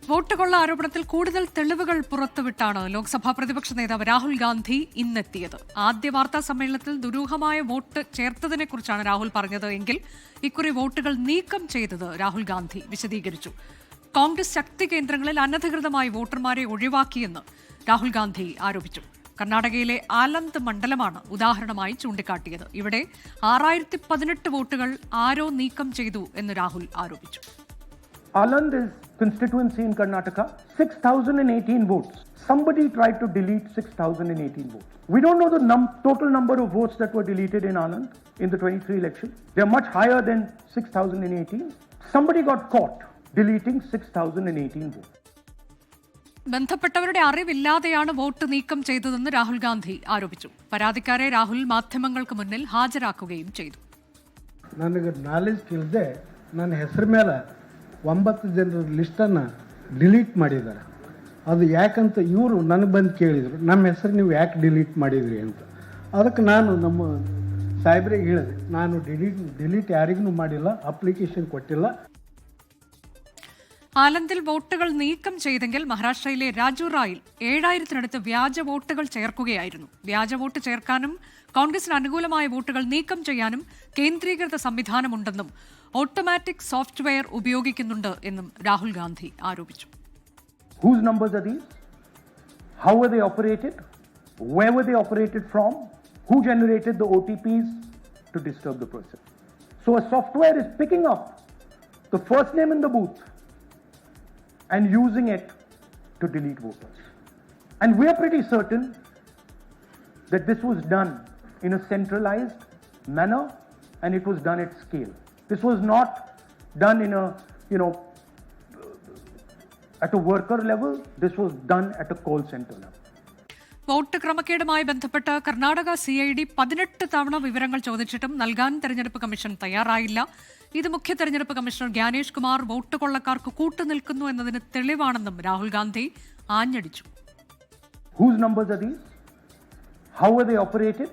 വോട്ടുകൊള്ള ആരോപണത്തിൽ കൂടുതൽ തെളിവുകൾ പുറത്തുവിട്ടാണ് ലോക്സഭാ പ്രതിപക്ഷ നേതാവ് രാഹുൽ ഗാന്ധി ഇന്നെത്തിയത്. ആദ്യ വാർത്താ സമ്മേളനത്തിൽ ദുരൂഹമായ വോട്ട് ചേർത്തതിനെക്കുറിച്ചാണ് രാഹുൽ പറഞ്ഞത് എങ്കിൽ ഇക്കുറി വോട്ടുകൾ നീക്കം ചെയ്തത് രാഹുൽ ഗാന്ധി വിശദീകരിച്ചു. കോൺഗ്രസ് ശക്തി കേന്ദ്രങ്ങളിൽ അനധികൃതമായി വോട്ടർമാരെ ഒഴിവാക്കിയെന്ന് രാഹുൽ ഗാന്ധി ആരോപിച്ചു. കർണാടകയിലെ ആലന്ത് മണ്ഡലമാണ് ഉദാഹരണമായി ചൂണ്ടിക്കാട്ടിയത്. ഇവിടെ 6018 വോട്ടുകൾ ആരോ നീക്കം ചെയ്തു എന്ന് രാഹുൽ ആരോപിച്ചു. Aland is constituency in Karnataka, 6,018 votes. Somebody tried to delete 6,018 votes. We don't know the total number of votes that were deleted in Aland in the 23 election. They're much higher than 6,018. Somebody got caught deleting 6,018 votes. ബന്ധപ്പെട്ടവരുടെ അറിവില്ലാതെയാണ് vote നീക്കം ചെയ്തതെന്ന് രാഹുൽ ഗാന്ധി ആരോപിച്ചു. പരാതിക്കാരെ രാഹുൽ മാധ്യമങ്ങൾക്ക് മുന്നിൽ ഹാജരാക്കുകയും ചെയ്തു. ನನಗೆ knowledge ಇಲ್ಲದೆ ನನ್ನ ಹೆಸರು ಮೇಲೆ 9 ಜನರ ಲಿಸ್ಟನ್ನು ಡಿಲೀಟ್ ಮಾಡಿದ್ದಾರೆ. ಅದು ಯಾಕಂತ ಇವರು ನನಗೆ ಬಂದು ಕೇಳಿದರು, ನಮ್ಮ ಹೆಸರು ನೀವು ಯಾಕೆ ಡಿಲೀಟ್ ಮಾಡಿದ್ರಿ ಅಂತ. ಅದಕ್ಕೆ ನಾನು ನಮ್ಮ ಸಾಹೇಬ್ರಿಗೆ ಹೇಳಿದೆ, ನಾನು ಡಿಲೀಟ್ ಯಾರಿಗೂ ಮಾಡಿಲ್ಲ, ಅಪ್ಲಿಕೇಶನ್ ಕೊಟ್ಟಿಲ್ಲ. ആലന്തിൽ വോട്ടുകൾ നീക്കം ചെയ്തെങ്കിൽ മഹാരാഷ്ട്രയിലെ രാജു റായിൽ 7000-നടുത്ത് വ്യാജ വോട്ടുകൾ ചേർക്കുകയായിരുന്നു. വ്യാജ വോട്ട് ചേർക്കാനും കോൺഗ്രസിന് അനുകൂലമായ വോട്ടുകൾ നീക്കം ചെയ്യാനും കേന്ദ്രീകൃത സംവിധാനമുണ്ടെന്നും ഓട്ടോമാറ്റിക് സോഫ്റ്റ്വെയർ ഉപയോഗിക്കുന്നുണ്ട് എന്നും രാഹുൽ ഗാന്ധി ആരോപിച്ചു. Whose numbers are these? How were they operated? Where were they operated from? Who generated the OTPs to disturb the person? So a software is picking up the first name in the booth and using it to delete voters. And we are pretty certain that this was done in a centralized manner and it was done at scale. This was not done in a, at a worker level. This was done at a call center level. Vote ക്രമക്കേടുമായി ബന്ധപ്പെട്ട് Karnataka CID 18 തവണ വിവരങ്ങൾ ചോദിച്ചിട്ടും നൽകാൻ തെരഞ്ഞെടുപ്പ് commission തയ്യാറായില്ല. ഇത് മുഖ്യ തെരഞ്ഞെടുപ്പ് കമ്മീഷണർ ജ്ഞാനേഷ് കുമാർ വോട്ട് കൊള്ളക്കാർക്ക് കൂട്ടുനിൽക്കുന്നു എന്നതിന് തെളിവാണെന്നും രാഹുൽ ഗാന്ധി ആഞ്ഞടിച്ചു. Whose numbers are these? How were they operated?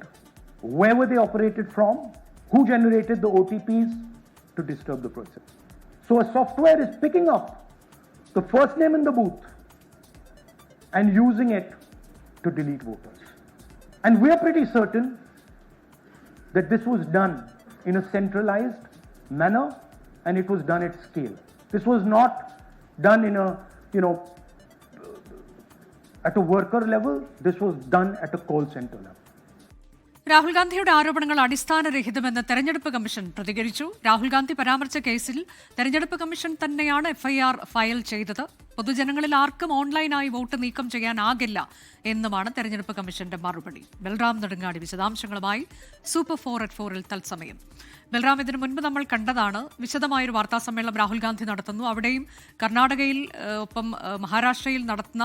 Where were they operated from? Who generated the OTPs to disturb the person? So a software is picking up the first name in the booth and using it to delete voters. And we are pretty certain that this was done in a centralized manner and it was done at scale. This was not done in a, at a worker level. This was done at a call center level. Rahul ഗാന്ധിയുടെ ആരോപണങ്ങൾ അടിസ്ഥാനരഹിതമെന്ന് തെരഞ്ഞെടുപ്പ് commission പ്രതികരിച്ചു. രാഹുൽ ഗാന്ധി പരാമർശിച്ച കേസിൽ തെരഞ്ഞെടുപ്പ് commission തന്നെയാണ് FIR file ചെയ്തത്. പൊതുജനങ്ങളിൽ ആർക്കും ഓൺലൈനായി വോട്ട് നീക്കം ചെയ്യാനാകില്ല എന്നുമാണ് തെരഞ്ഞെടുപ്പ് കമ്മീഷന്റെ മറുപടി. ബൽറാം നെടുങ്ങാടി വിശദാംശങ്ങളുമായി സൂപ്പർ 4 തത്സമയം. ബൽറാം, ഇതിനു മുൻപ് നമ്മൾ കണ്ടതാണ്, വിശദമായൊരു വാർത്താ സമ്മേളനം രാഹുൽ ഗാന്ധി നടത്തുന്നു. അവിടെയും കർണാടകയിൽ ഒപ്പം മഹാരാഷ്ട്രയിൽ നടത്തുന്ന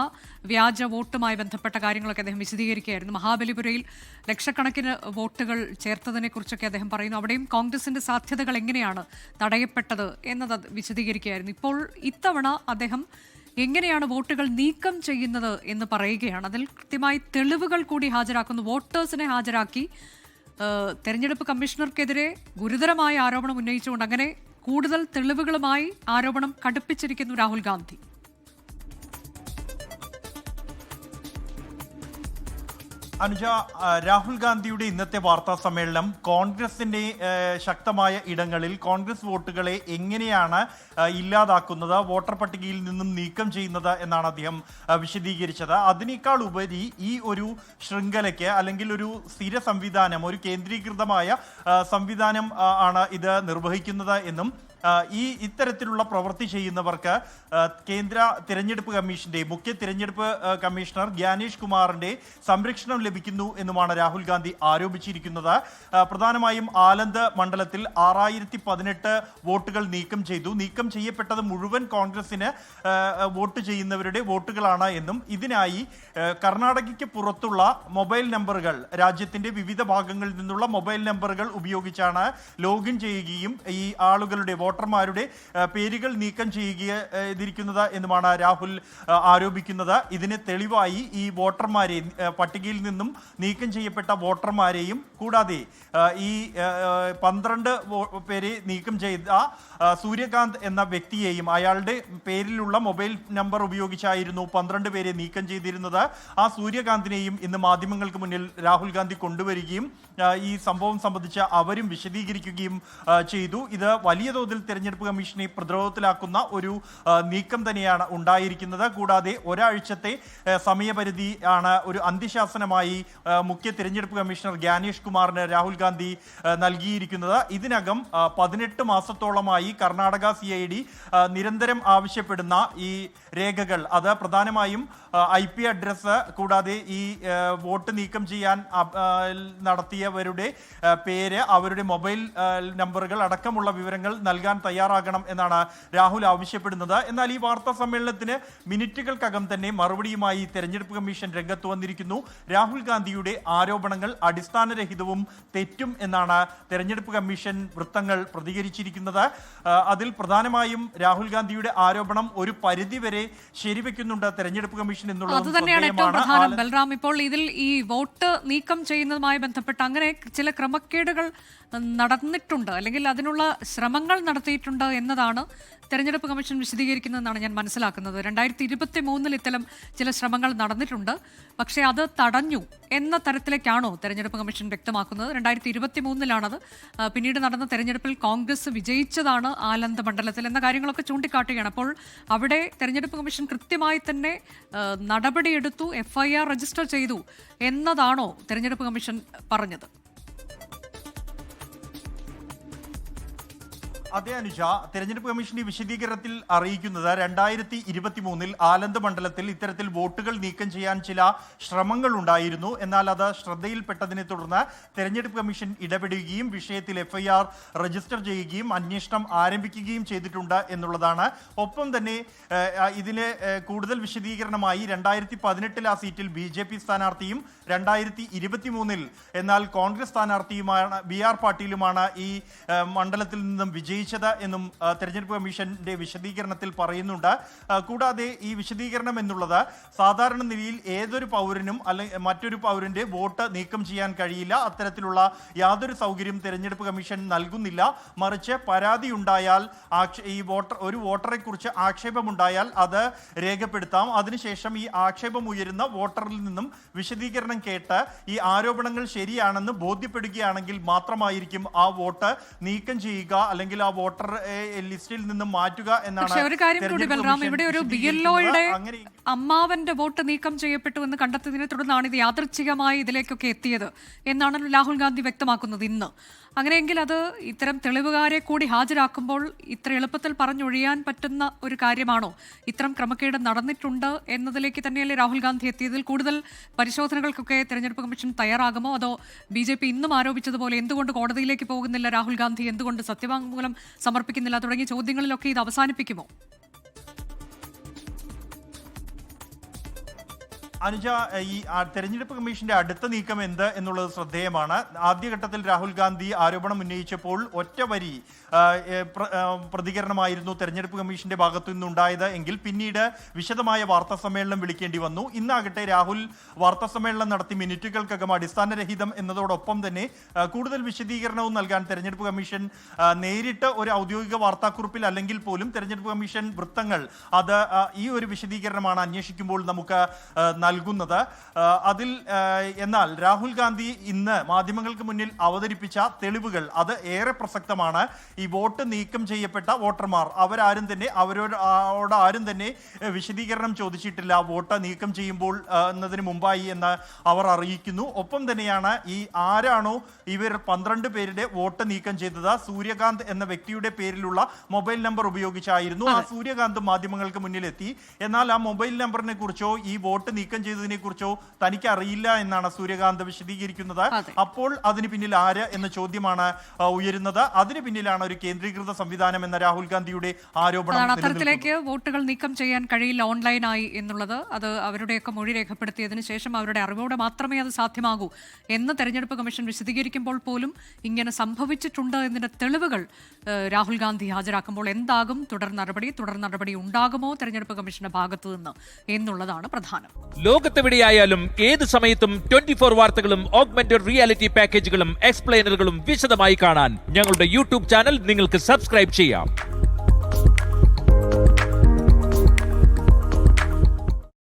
വ്യാജ വോട്ടുമായി ബന്ധപ്പെട്ട കാര്യങ്ങളൊക്കെ അദ്ദേഹം വിശദീകരിക്കുകയായിരുന്നു. മഹാബലിപുരയിൽ ലക്ഷക്കണക്കിന് വോട്ടുകൾ ചേർത്തതിനെ കുറിച്ചൊക്കെ അദ്ദേഹം പറയുന്നു. അവിടെയും കോൺഗ്രസിന്റെ സാധ്യതകൾ എങ്ങനെയാണ് തടയപ്പെട്ടത് എന്നത് വിശദീകരിക്കുകയായിരുന്നു. ഇപ്പോൾ ഇത്തവണ അദ്ദേഹം എങ്ങനെയാണ് വോട്ടുകൾ നീക്കം ചെയ്യുന്നത് എന്ന് പറയുകയാണ്. അതിൽ കൃത്യമായി തെളിവുകൾ കൂടി ഹാജരാക്കുന്നു. വോട്ടേഴ്സിനെ ഹാജരാക്കി തെരഞ്ഞെടുപ്പ് കമ്മീഷണർക്കെതിരെ ഗുരുതരമായ ആരോപണം ഉന്നയിച്ചുകൊണ്ട് അങ്ങനെ കൂടുതൽ തെളിവുകളുമായി ആരോപണം കടുപ്പിച്ചിരിക്കുന്നു രാഹുൽ ഗാന്ധി. അനുജ, രാഹുൽ ഗാന്ധിയുടെ ഇന്നത്തെ വാർത്താ സമ്മേളനം കോൺഗ്രസിന്റെ ശക്തമായ ഇടങ്ങളിൽ കോൺഗ്രസ് വോട്ടുകളെ എങ്ങനെയാണ് ഇല്ലാതാക്കുന്നത്, വോട്ടർ പട്ടികയിൽ നിന്നും നീക്കം ചെയ്യുന്നത് എന്നാണ് അദ്ദേഹം വിശദീകരിച്ചത്. അതിനേക്കാൾ ഉപരി ഈ ഒരു ശൃംഖലയ്ക്ക് അല്ലെങ്കിൽ ഒരു സ്ഥിര സംവിധാനം, ഒരു കേന്ദ്രീകൃതമായ സംവിധാനം ആണ് ഇത് നിർവഹിക്കുന്നത് എന്നും ഇത്തരത്തിലുള്ള പ്രവൃത്തി ചെയ്യുന്നവർക്ക് കേന്ദ്ര തിരഞ്ഞെടുപ്പ് കമ്മീഷന്റെ മുഖ്യ തിരഞ്ഞെടുപ്പ് കമ്മീഷണർ ജ്ഞാനേഷ് കുമാറിന്റെ സംരക്ഷണം ലഭിക്കുന്നു എന്നുമാണ് രാഹുൽ ഗാന്ധി ആരോപിച്ചിരിക്കുന്നത്. പ്രധാനമായും ആലന്ത് മണ്ഡലത്തിൽ 6018 വോട്ടുകൾ നീക്കം ചെയ്യപ്പെട്ടത് മുഴുവൻ കോൺഗ്രസിന് വോട്ട് ചെയ്യുന്നവരുടെ വോട്ടുകളാണ് എന്നും ഇതിനായി കർണാടകയ്ക്ക് പുറത്തുള്ള മൊബൈൽ നമ്പറുകൾ, രാജ്യത്തിന്റെ വിവിധ ഭാഗങ്ങളിൽ നിന്നുള്ള മൊബൈൽ നമ്പറുകൾ ഉപയോഗിച്ചാണ് ലോഗിൻ ചെയ്യുകയും ഈ ആളുകളുടെ വോട്ടർമാരുടെ പേരുകൾ നീക്കം ചെയ്തിരിക്കുന്നത് എന്നുമാണ് രാഹുൽ ആരോപിക്കുന്നത്. ഇതിന് തെളിവായി ഈ വോട്ടർമാരെ പട്ടികയിൽ നിന്നും നീക്കം ചെയ്യപ്പെട്ട വോട്ടർമാരെയും കൂടാതെ ഈ 12 പേരെ നീക്കം ചെയ്ത സൂര്യകാന്ത് എന്ന വ്യക്തിയെയും അയാളുടെ പേരിലുള്ള മൊബൈൽ നമ്പർ ഉപയോഗിച്ചായിരുന്നു 12 പേരെ നീക്കം ചെയ്തിരുന്നത്. ആ സൂര്യകാന്തിനെയും ഇന്ന് മാധ്യമങ്ങൾക്ക് മുന്നിൽ രാഹുൽ ഗാന്ധി കൊണ്ടുവരികയും ഈ സംഭവം സംബന്ധിച്ച് അവരും വിശദീകരിക്കുകയും ചെയ്തു. ഇത് വലിയ തോതിൽ തെരഞ്ഞെടുപ്പ് കമ്മീഷനെ പ്രതിരോധത്തിലാക്കുന്ന ഒരു നീക്കം തന്നെയാണ് ഉണ്ടായിരിക്കുന്നത്. കൂടാതെ ഒരാഴ്ചത്തെ സമയപരിധി ആണ് ഒരു അന്ത്യശാസനമായി മുഖ്യ തെരഞ്ഞെടുപ്പ് കമ്മീഷണർ ജ്ഞാനേഷ് കുമാറിന് രാഹുൽ ഗാന്ധി നൽകിയിരിക്കുന്നത്. ഇതിനകം 18 മാസത്തോളമായി കർണാടക CID നിരന്തരം ആവശ്യപ്പെടുന്ന ഈ രേഖകൾ, അത് പ്രധാനമായും IP അഡ്രസ്സ്, കൂടാതെ ഈ വോട്ട് നീക്കം ചെയ്യാൻ നടത്തിയവരുടെ പേര്, അവരുടെ മൊബൈൽ നമ്പറുകൾ അടക്കമുള്ള വിവരങ്ങൾ നൽകാൻ തയ്യാറാകണം എന്നാണ് രാഹുൽ ആവശ്യപ്പെടുന്നത്. എന്നാൽ ഈ വാർത്താ സമ്മേളനത്തിന് മിനിറ്റുകൾക്കകം തന്നെ മറുപടിയുമായി തെരഞ്ഞെടുപ്പ് കമ്മീഷൻ രംഗത്ത് വന്നിരിക്കുന്നു. രാഹുൽ ഗാന്ധിയുടെ ആരോപണങ്ങൾ അടിസ്ഥാനരഹിതവും തെറ്റും എന്നാണ് തെരഞ്ഞെടുപ്പ് കമ്മീഷൻ വൃത്തങ്ങൾ പ്രതികരിച്ചിരിക്കുന്നത്. അതിൽ പ്രധാനമായും രാഹുൽ ഗാന്ധിയുടെ ആരോപണം ഒരു പരിധിവരെ ശരിവെക്കുന്നുണ്ട് തെരഞ്ഞെടുപ്പ് കമ്മീഷൻ എന്നുള്ളത്. അത് തന്നെയാണ് ഏറ്റവും പ്രധാനം ബൽറാം. ഇപ്പോൾ ഇതിൽ ഈ വോട്ട് നീക്കം ചെയ്യുന്നതുമായി ബന്ധപ്പെട്ട് അങ്ങനെ ചില ക്രമക്കേടുകൾ നടന്നിട്ടുണ്ട്, അല്ലെങ്കിൽ അതിനുള്ള ശ്രമങ്ങൾ നടത്തിയിട്ടുണ്ട് എന്നതാണ് തെരഞ്ഞെടുപ്പ് കമ്മീഷൻ വിശദീകരിക്കുന്നതെന്നാണ് ഞാൻ മനസ്സിലാക്കുന്നത്. 2023 ഇത്തരം ചില ശ്രമങ്ങൾ നടന്നിട്ടുണ്ട്, പക്ഷേ അത് തടഞ്ഞു എന്ന തരത്തിലേക്കാണോ തെരഞ്ഞെടുപ്പ് കമ്മീഷൻ വ്യക്തമാക്കുന്നത്? 2023 പിന്നീട് നടന്ന തെരഞ്ഞെടുപ്പിൽ കോൺഗ്രസ് വിജയിച്ചതാണ് ആലന്ത് മണ്ഡലത്തിൽ എന്ന കാര്യങ്ങളൊക്കെ ചൂണ്ടിക്കാട്ടുകയാണ്. അപ്പോൾ അവിടെ തെരഞ്ഞെടുപ്പ് കമ്മീഷൻ കൃത്യമായി തന്നെ നടപടിയെടുത്തു, FIR രജിസ്റ്റർ ചെയ്തു എന്നതാണോ തെരഞ്ഞെടുപ്പ് കമ്മീഷൻ പറഞ്ഞത്? അതെ അനുജ, തെരഞ്ഞെടുപ്പ് കമ്മീഷന്റെ വിശദീകരണത്തിൽ അറിയിക്കുന്നത് 2023 ആലന്ത് മണ്ഡലത്തിൽ ഇത്തരത്തിൽ വോട്ടുകൾ നീക്കം ചെയ്യാൻ ചില ശ്രമങ്ങൾ ഉണ്ടായിരുന്നു. എന്നാൽ അത് ശ്രദ്ധയിൽപ്പെട്ടതിനെ തുടർന്ന് തെരഞ്ഞെടുപ്പ് കമ്മീഷൻ ഇടപെടുകയും വിഷയത്തിൽ FIR രജിസ്റ്റർ ചെയ്യുകയും അന്വേഷണം ആരംഭിക്കുകയും ചെയ്തിട്ടുണ്ട് എന്നുള്ളതാണ്. ഒപ്പം തന്നെ ഇതിന് കൂടുതൽ വിശദീകരണമായി 2018 ആ സീറ്റിൽ BJP സ്ഥാനാർത്ഥിയും 2023 എന്നാൽ കോൺഗ്രസ് സ്ഥാനാർത്ഥിയുമാണ് BR പാട്ടീലുമാണ് ഈ മണ്ഡലത്തിൽ നിന്നും വിജയിച്ചത് എന്നും തെരഞ്ഞെടുപ്പ് കമ്മീഷന്റെ വിശദീകരണത്തിൽ പറയുന്നുണ്ട്. കൂടാതെ ഈ വിശദീകരണം എന്നുള്ളത് സാധാരണ നിലയിൽ ഏതൊരു പൗരനും അല്ലെങ്കിൽ മറ്റൊരു പൗരന്റെ വോട്ട് നീക്കം ചെയ്യാൻ കഴിയില്ല. അത്തരത്തിലുള്ള യാതൊരു സൗകര്യം തെരഞ്ഞെടുപ്പ് കമ്മീഷൻ നൽകുന്നില്ല. മറിച്ച് പരാതി ഉണ്ടായാൽ ഒരു വോട്ടറെ കുറിച്ച് ആക്ഷേപമുണ്ടായാൽ അത് രേഖപ്പെടുത്താം. അതിനുശേഷം ഈ ആക്ഷേപം ഉയരുന്ന വോട്ടറിൽ നിന്നും വിശദീകരണം കേട്ട് ഈ ആരോപണങ്ങൾ ശരിയാണെന്ന് ബോധ്യപ്പെടുകയാണെങ്കിൽ മാത്രമായിരിക്കും ആ വോട്ട് നീക്കം ചെയ്യുക അല്ലെങ്കിൽ ആ വോട്ടർ ലിസ്റ്റിൽ നിന്നും മാറ്റുക എന്നാണ്. പക്ഷേ ഒരു കാര്യം കൂടി ബൽറാം, ഇവിടെ ഒരു BLOയുടെ അമ്മാവന്റെ വോട്ട് നീക്കം ചെയ്യപ്പെട്ടു എന്ന് കണ്ടെത്തിയതിനെ തുടർന്നാണ് ഇത് യാദൃച്ഛികമായി ഇതിലേക്കൊക്കെ എത്തിയത് എന്നാണ് രാഹുൽ ഗാന്ധി വ്യക്തമാക്കുന്നത് ഇന്ന്. അങ്ങനെയെങ്കിൽ അത് ഇത്തരം തെളിവുകാരെ കൂടി ഹാജരാക്കുമ്പോൾ ഇത്ര എളുപ്പത്തിൽ പറഞ്ഞൊഴിയാൻ പറ്റുന്ന ഒരു കാര്യമാണോ? ഇത്തരം ക്രമക്കേട് നടന്നിട്ടുണ്ട് എന്നതിലേക്ക് തന്നെയല്ലേ രാഹുൽ ഗാന്ധി എത്തിയതിൽ കൂടുതൽ പരിശോധനകൾക്കൊക്കെ തെരഞ്ഞെടുപ്പ് കമ്മീഷൻ തയ്യാറാകുമോ? അതോ BJP ഇന്നും ആരോപിച്ചതുപോലെ എന്തുകൊണ്ട് കോടതിയിലേക്ക് പോകുന്നില്ല രാഹുൽ ഗാന്ധി, എന്തുകൊണ്ട് സത്യവാങ്മൂലം സമർപ്പിക്കുന്നില്ല തുടങ്ങിയ ചോദ്യങ്ങളിലൊക്കെ ഇത് അവസാനിപ്പിക്കുമോ? അനുജ, ഈ തെരഞ്ഞെടുപ്പ് കമ്മീഷന്റെ അടുത്ത നീക്കം എന്ത് എന്നുള്ളത് ശ്രദ്ധേയമാണ്. ആദ്യഘട്ടത്തിൽ രാഹുൽ ഗാന്ധി ആരോപണം ഉന്നയിച്ചപ്പോൾ ഒറ്റ വരി പ്രതികരണമായിരുന്നു തെരഞ്ഞെടുപ്പ് കമ്മീഷന്റെ ഭാഗത്തു നിന്നുണ്ടായത് എങ്കിൽ പിന്നീട് വിശദമായ വാർത്താ സമ്മേളനം വിളിക്കേണ്ടി വന്നു. ഇന്നാകട്ടെ രാഹുൽ വാർത്താ സമ്മേളനം നടത്തി മിനിറ്റുകൾക്കകം അടിസ്ഥാനരഹിതം എന്നതോടൊപ്പം തന്നെ കൂടുതൽ വിശദീകരണവും നൽകാൻ തെരഞ്ഞെടുപ്പ് കമ്മീഷൻ നേരിട്ട് ഒരു ഔദ്യോഗിക വാർത്താക്കുറിപ്പിൽ അല്ലെങ്കിൽ പോലും തെരഞ്ഞെടുപ്പ് കമ്മീഷൻ വൃത്തങ്ങൾ അത് ഈ ഒരു വിശദീകരണമാണ് അന്വേഷിക്കുമ്പോൾ നമുക്ക് നൽകുന്നത്. അതിൽ എന്നാൽ രാഹുൽ ഗാന്ധി ഇന്ന് മാധ്യമങ്ങൾക്ക് മുന്നിൽ അവതരിപ്പിച്ച തെളിവുകൾ അത് ഏറെ പ്രസക്തമാണ്. ഈ വോട്ട് നീക്കം ചെയ്യപ്പെട്ട വോട്ടർമാർ അവരോട് ആരും തന്നെ വിശദീകരണം ചോദിച്ചിട്ടില്ല വോട്ട് നീക്കം ചെയ്യുമ്പോൾ എന്നതിന് മുമ്പായി എന്ന് അവർ അറിയിക്കുന്നു. ഒപ്പം തന്നെയാണ് ഈ ആരാണോ ഇവർ 12 പേരുടെ വോട്ട് നീക്കം ചെയ്തത് സൂര്യകാന്ത് എന്ന വ്യക്തിയുടെ പേരിലുള്ള മൊബൈൽ നമ്പർ ഉപയോഗിച്ചായിരുന്നു. ആ സൂര്യകാന്ത് മാധ്യമങ്ങൾക്ക് മുന്നിലെത്തി. എന്നാൽ ആ മൊബൈൽ നമ്പറിനെ കുറിച്ചോ ഈ വോട്ട് നീക്കം ചെയ്തതിനെ കുറിച്ചോ തനിക്ക് അറിയില്ല എന്നാണ് സൂര്യകാന്ത് വിശദീകരിക്കുന്നത്. അപ്പോൾ അതിന് പിന്നിൽ ആര് എന്ന ചോദ്യമാണ് ഉയരുന്നത്. അതിന് പിന്നിലാണ് ഒരു കേന്ദ്രീകൃത സംവിധാനം എന്ന രാഹുൽ ഗാന്ധിയുടെ ആരോപണം. അത്തരത്തിലേക്ക് വോട്ടുകൾ നീക്കം ചെയ്യാൻ കഴിയില്ല ഓൺലൈനായി എന്നുള്ളത്, അത് അവരുടെയൊക്കെ മൊഴി രേഖപ്പെടുത്തിയതിനു ശേഷം അവരുടെ അറിവോടെ മാത്രമേ അത് സാധ്യമാകൂ എന്ന് തെരഞ്ഞെടുപ്പ് കമ്മീഷൻ വിശദീകരിക്കുമ്പോൾ പോലും ഇങ്ങനെ സംഭവിച്ചിട്ടുണ്ട് എന്നതിന്റെ തെളിവുകൾ രാഹുൽ ഗാന്ധി ഹാജരാക്കുമ്പോൾ എന്താകും തുടർ നടപടി ഉണ്ടാകുമോ തെരഞ്ഞെടുപ്പ് കമ്മീഷന്റെ ഭാഗത്തു നിന്ന് എന്നുള്ളതാണ് പ്രധാനം. ലോകത്തെവിടെയായാലും ഏത് സമയത്തും 24 വാർത്തകളും ഓഗ്മെന്റഡ് റിയാലിറ്റി പാക്കേജുകളും എക്സ്പ്ലെയിനറുകളും വിശദമായി കാണാൻ ഞങ്ങളുടെ യൂട്യൂബ് ചാനൽ നിങ്ങൾക്ക് സബ്സ്ക്രൈബ് ചെയ്യാം.